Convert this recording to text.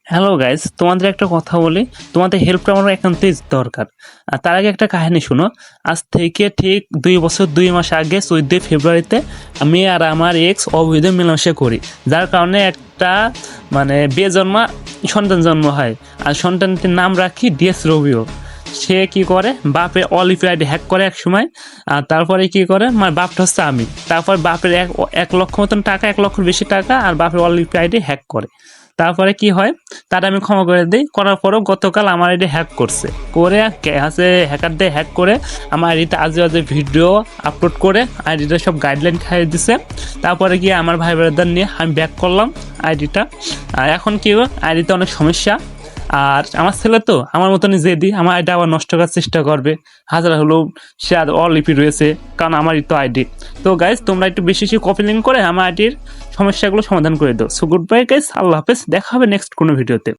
Hello guys, তোমাদের একটা কথা বলি। তোমাদের হেল্পটা আমার একান্তই দরকার। আর তার আগে একটা কাহিনী শোনো। আজ থেকে ঠিক 2 বছর 2 মাস আগে 14 ফেব্রুয়ারিতে আমি আর আমার এক্স অবৈধ মেলামেশা করি, যার কারণে একটা বেজন্মা সন্তান জন্ম হয়। আর সন্তানটির নাম রাখি ডিএস রবিও। সে কি করে, বাপের অল ইউপি আইডি হ্যাক করে এক সময়। আর তারপরে কি করে, বাপটা হচ্ছে আমি। তারপর বাপের 1 লক্ষ মতন টাকা, 1 লক্ষর বেশি টাকা, আর বাপের অল ইউপি আইডি হ্যাক করে। তারপরে কি হয়, তারা আমি ক্ষমা করে দিই। করার পরও গতকাল আমার আইডি হ্যাক করছে, করে হ্যাকারদের হ্যাক করে আমার আইডিতে আজে বাজে ভিডিও আপলোড করে আইডিটা সব গাইডলাইন খাইয়ে দিছে। তারপরে গিয়ে আমার ভাই ব্রাদার নিয়ে আমি ব্যাক করলাম আইডিটা। আর এখন কি আইডিতে অনেক সমস্যা। আর আমার ছেলে তো আমার মতনই জেদি, আমার আইডি আবার নষ্ট করার চেষ্টা করবে। হাজার হলেও সে আর অলিপি রয়েছে, কারণ আমারই তো আইডি। তো গাইজ, তোমরা একটু বেশি বেশি কপি লিঙ্ক করে আমার আইডির সমস্যাগুলো সমাধান করে দাও। সো গুড বাই গাইজ, আল্লাহ হাফেজ, দেখা হবে নেক্সট কোনো ভিডিওতে।